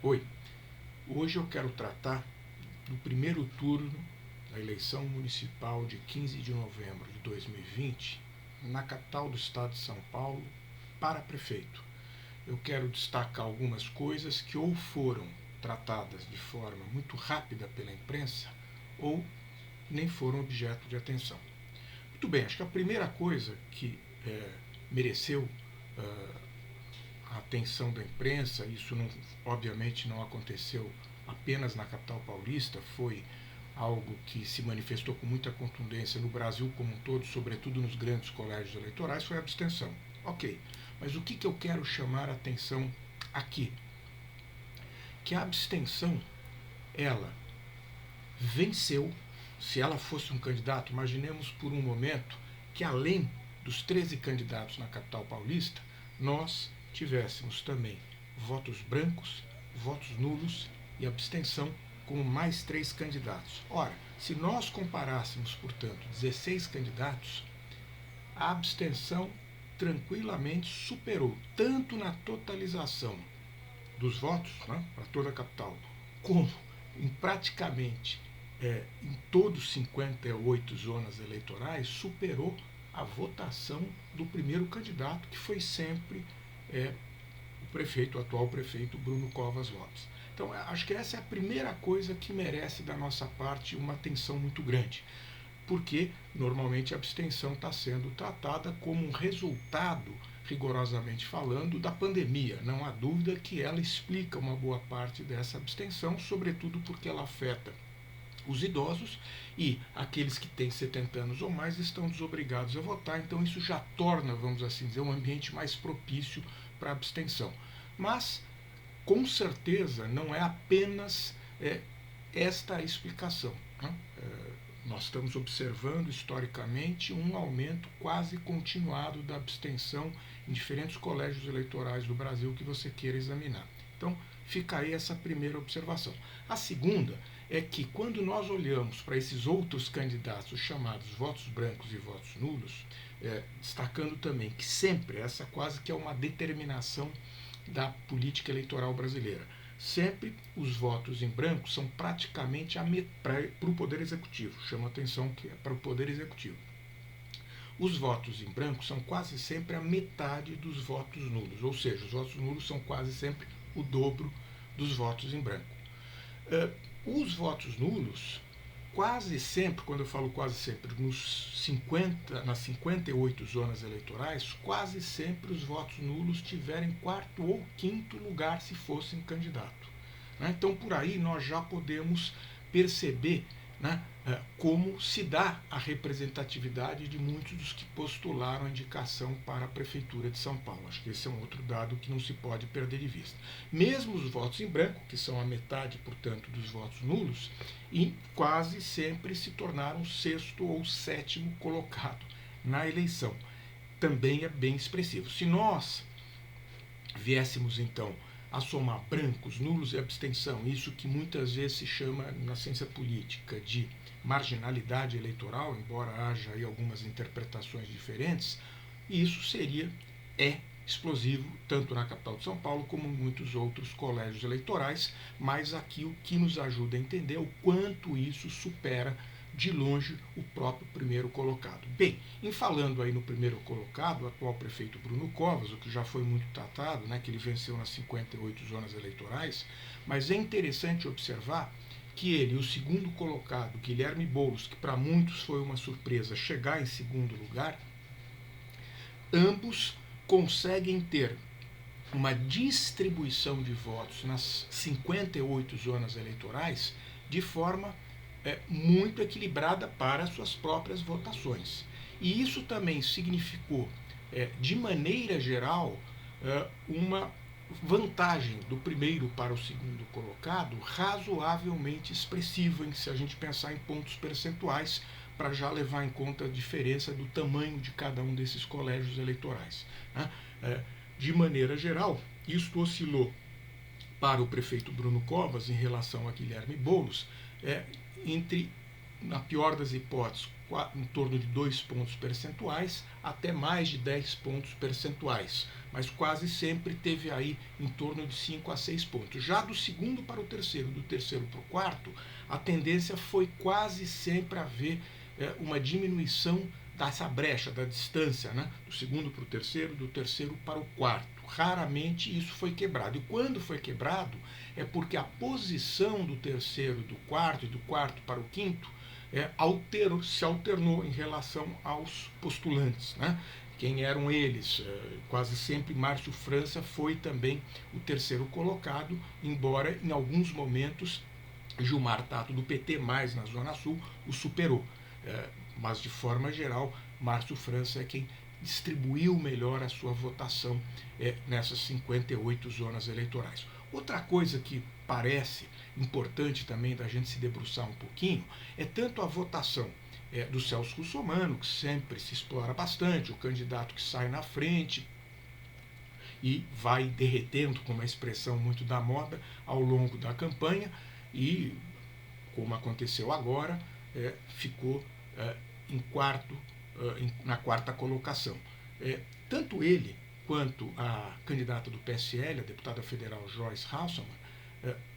Oi, hoje eu quero tratar do primeiro turno da eleição municipal de 15 de novembro de 2020 na capital do estado de São Paulo para prefeito. Eu quero destacar algumas coisas que ou foram tratadas de forma muito rápida pela imprensa ou nem foram objeto de atenção. Muito bem, acho que a primeira coisa que mereceu a atenção da imprensa, isso não, obviamente não aconteceu apenas na capital paulista, foi algo que se manifestou com muita contundência no Brasil como um todo, sobretudo nos grandes colégios eleitorais, foi a abstenção. Ok, mas o que eu quero chamar a atenção aqui? Que a abstenção, ela venceu. Se ela fosse um candidato, imaginemos por um momento que além dos 13 candidatos na capital paulista, nós tivéssemos também votos brancos, votos nulos e abstenção com mais 3 candidatos. Ora, se nós comparássemos, portanto, 16 candidatos, a abstenção tranquilamente superou, tanto na totalização dos votos, né, para toda a capital, como em praticamente em todos os 58 zonas eleitorais, superou a votação do primeiro candidato, que foi sempre o atual prefeito Bruno Covas Lopes. Então, acho que essa é a primeira coisa que merece da nossa parte uma atenção muito grande, porque normalmente a abstenção está sendo tratada como um resultado, rigorosamente falando, da pandemia. Não há dúvida que ela explica uma boa parte dessa abstenção, sobretudo porque ela afeta os idosos e aqueles que têm 70 anos ou mais estão desobrigados a votar, então isso já torna, vamos assim dizer, um ambiente mais propício para a abstenção. Mas, com certeza, não é apenas esta a explicação. Né? Nós estamos observando historicamente um aumento quase continuado da abstenção em diferentes colégios eleitorais do Brasil que você queira examinar. Então, fica aí essa primeira observação. A segunda é que quando nós olhamos para esses outros candidatos chamados votos brancos e votos nulos, destacando também que sempre, essa quase que é uma determinação da política eleitoral brasileira, sempre os votos em branco são praticamente para o Poder Executivo. Chama a atenção que é para o Poder Executivo. Os votos em branco são quase sempre a metade dos votos nulos, ou seja, os votos nulos são quase sempre o dobro dos votos em branco. Os votos nulos, quase sempre, quando eu falo quase sempre, nas 58 zonas eleitorais, quase sempre os votos nulos tiverem quarto ou quinto lugar se fossem candidato. Então, por aí nós já podemos perceber como se dá a representatividade de muitos dos que postularam a indicação para a Prefeitura de São Paulo. Acho que esse é um outro dado que não se pode perder de vista. Mesmo os votos em branco, que são a metade, portanto, dos votos nulos, e quase sempre se tornaram sexto ou sétimo colocado na eleição. Também é bem expressivo. Se nós viéssemos, então, a somar brancos, nulos e abstenção, isso que muitas vezes se chama na ciência política de marginalidade eleitoral, embora haja aí algumas interpretações diferentes, isso é explosivo tanto na capital de São Paulo como em muitos outros colégios eleitorais, mas aqui o que nos ajuda a entender é o quanto isso supera de longe o próprio primeiro colocado. Bem, em falando aí no primeiro colocado, o atual prefeito Bruno Covas, o que já foi muito tratado, que ele venceu nas 58 zonas eleitorais, mas é interessante observar que ele e o segundo colocado, Guilherme Boulos, que para muitos foi uma surpresa chegar em segundo lugar, ambos conseguem ter uma distribuição de votos nas 58 zonas eleitorais de forma muito equilibrada para suas próprias votações. E isso também significou, de maneira geral, uma vantagem do primeiro para o segundo colocado razoavelmente expressiva, se a gente pensar em pontos percentuais, para já levar em conta a diferença do tamanho de cada um desses colégios eleitorais. De maneira geral, isto oscilou para o prefeito Bruno Covas em relação a Guilherme Boulos, entre, na pior das hipóteses, em torno de 2 pontos percentuais até mais de 10 pontos percentuais, mas quase sempre teve aí em torno de 5 a 6 pontos. Já do segundo para o terceiro, do terceiro para o quarto, a tendência foi quase sempre haver uma diminuição dessa brecha, da distância, né? Do segundo para o terceiro, do terceiro para o quarto. Raramente isso foi quebrado. E quando foi quebrado, é porque a posição do terceiro, do quarto e do quarto para o quinto se alternou em relação aos postulantes, né? Quem eram eles? Quase sempre Márcio França foi também o terceiro colocado, embora em alguns momentos Gilmar Tato, do PT, mais na Zona Sul, o superou. Mas, de forma geral, Márcio França é quem distribuiu melhor a sua votação nessas 58 zonas eleitorais. Outra coisa que parece importante também da gente se debruçar um pouquinho é tanto a votação do Celso Russomano, que sempre se explora bastante, o candidato que sai na frente e vai derretendo, com uma expressão muito da moda, ao longo da campanha e, como aconteceu agora, ficou em quarto, na quarta colocação. Tanto ele quanto a candidata do PSL, a deputada federal Joyce Hasselmann,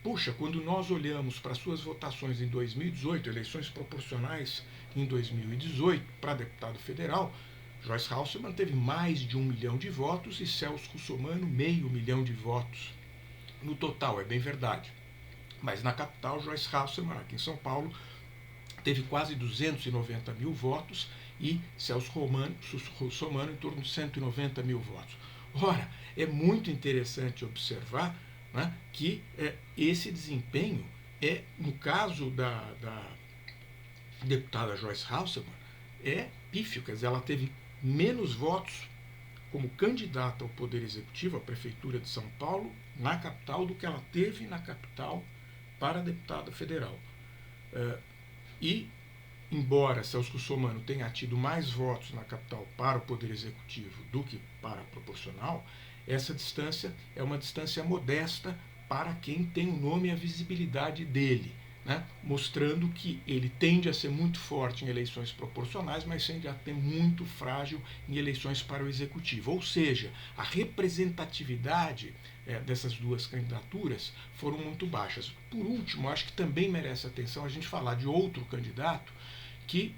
puxa, quando nós olhamos para suas votações em 2018, eleições proporcionais em 2018 para deputado federal, Joyce Hasselmann teve mais de 1 milhão de votos e Celso Russomano 500 mil de votos. No total, é bem verdade. Mas na capital, Joyce Hasselmann, aqui em São Paulo, teve quase 290 mil votos e Celso Russomano em torno de 190 mil votos. Ora, é muito interessante observar, né, que esse desempenho no caso da deputada Joyce Hasselmann, pífio, quer dizer, ela teve menos votos como candidata ao Poder Executivo, à Prefeitura de São Paulo, na capital, do que ela teve na capital para deputada federal. E, embora Celso Russomano tenha tido mais votos na capital para o Poder Executivo do que para a proporcional, essa distância é uma distância modesta para quem tem o nome e a visibilidade dele, né? Mostrando que ele tende a ser muito forte em eleições proporcionais, mas tende a ter muito frágil em eleições para o Executivo. Ou seja, a representatividade dessas duas candidaturas foram muito baixas. Por último, acho que também merece atenção a gente falar de outro candidato que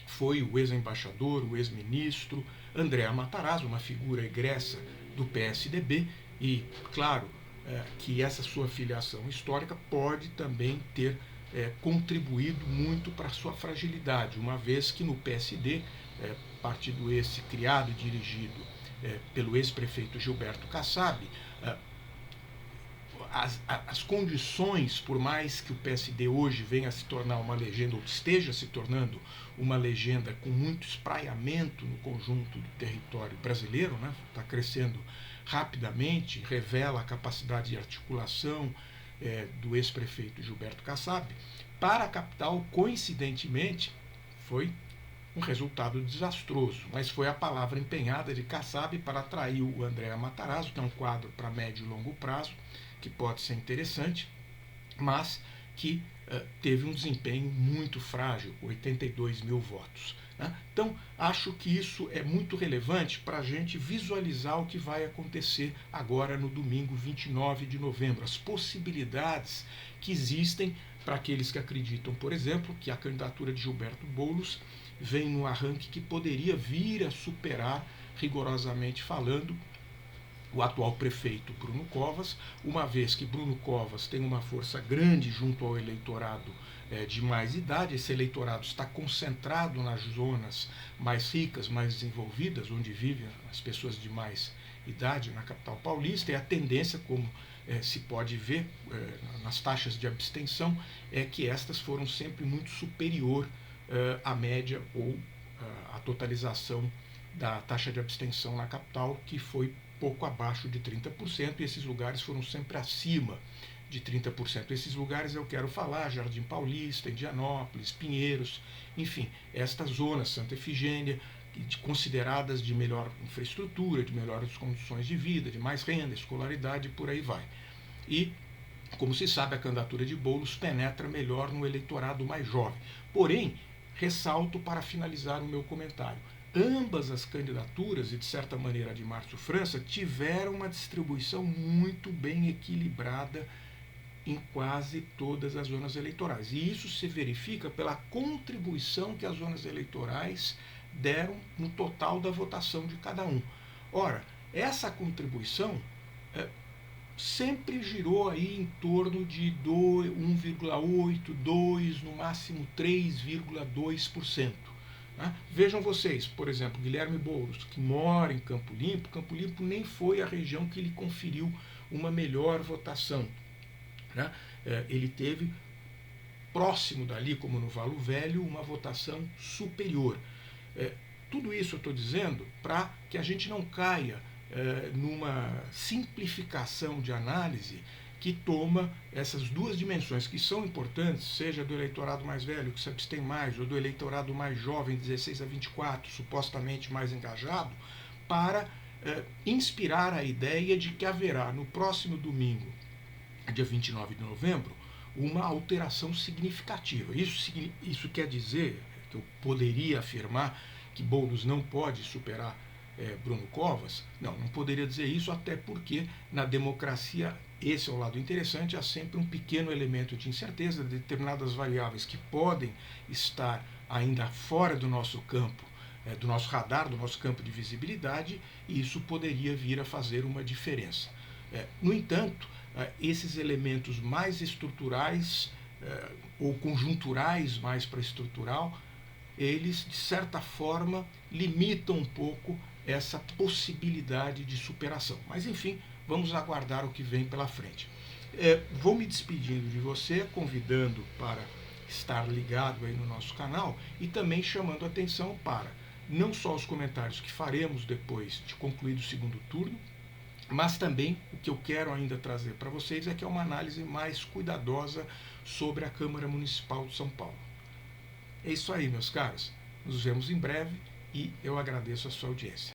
foi o ex-embaixador, o ex-ministro André Matarazzo, uma figura egressa do PSDB, e, claro, que essa sua filiação histórica pode também ter contribuído muito para a sua fragilidade, uma vez que no PSD, partido esse criado e dirigido pelo ex-prefeito Gilberto Kassab, as condições, por mais que o PSD hoje venha a se tornar uma legenda, ou esteja se tornando uma legenda com muito espraiamento no conjunto do território brasileiro, né? Está crescendo rapidamente, revela a capacidade de articulação do ex-prefeito Gilberto Kassab, para a capital, coincidentemente, foi um resultado desastroso, mas foi a palavra empenhada de Kassab para atrair o André Matarazzo, que é um quadro para médio e longo prazo, que pode ser interessante, mas que teve um desempenho muito frágil, 82 mil votos. Né? Então, acho que isso é muito relevante para a gente visualizar o que vai acontecer agora no domingo 29 de novembro, as possibilidades que existem para aqueles que acreditam, por exemplo, que a candidatura de Gilberto Boulos vem num arranque que poderia vir a superar, rigorosamente falando, o atual prefeito Bruno Covas, uma vez que Bruno Covas tem uma força grande junto ao eleitorado de mais idade. Esse eleitorado está concentrado nas zonas mais ricas, mais desenvolvidas, onde vivem as pessoas de mais idade na capital paulista, e a tendência, como se pode ver nas taxas de abstenção, é que estas foram sempre muito superior à média ou à totalização da taxa de abstenção na capital, que foi pouco abaixo de 30%, e esses lugares foram sempre acima de 30%. Esses lugares eu quero falar: Jardim Paulista, Indianópolis, Pinheiros, enfim, estas zonas, Santa Efigênia, consideradas de melhor infraestrutura, de melhores condições de vida, de mais renda, escolaridade, e por aí vai. E, como se sabe, a candidatura de Boulos penetra melhor no eleitorado mais jovem. Porém, ressalto para finalizar o meu comentário. Ambas as candidaturas, e de certa maneira a de Márcio França, tiveram uma distribuição muito bem equilibrada em quase todas as zonas eleitorais. E isso se verifica pela contribuição que as zonas eleitorais deram no total da votação de cada um. Ora, essa contribuição sempre girou aí em torno de 1,8, 2, no máximo 3,2%. Né? Vejam vocês, por exemplo, Guilherme Boulos, que mora em Campo Limpo nem foi a região que lhe conferiu uma melhor votação. Né? Ele teve próximo dali, como no Valo Velho, uma votação superior. Tudo isso eu estou dizendo para que a gente não caia numa simplificação de análise que toma essas duas dimensões que são importantes, seja do eleitorado mais velho, que se abstém mais, ou do eleitorado mais jovem, 16 a 24, supostamente mais engajado, para inspirar a ideia de que haverá no próximo domingo, dia 29 de novembro, uma alteração significativa. Isso quer dizer que eu poderia afirmar que Boulos não pode superar Bruno Covas? Não poderia dizer isso, até porque na democracia, esse é o lado interessante, há sempre um pequeno elemento de incerteza, determinadas variáveis que podem estar ainda fora do nosso campo, do nosso radar, do nosso campo de visibilidade, e isso poderia vir a fazer uma diferença. No entanto, esses elementos mais estruturais ou conjunturais mais para estrutural, eles, de certa forma, limitam um pouco essa possibilidade de superação. Mas, enfim, vamos aguardar o que vem pela frente. Vou me despedindo de você, convidando para estar ligado aí no nosso canal e também chamando a atenção para não só os comentários que faremos depois de concluído o segundo turno, mas também o que eu quero ainda trazer para vocês é que é uma análise mais cuidadosa sobre a Câmara Municipal de São Paulo. É isso aí, meus caros. Nos vemos em breve e eu agradeço a sua audiência.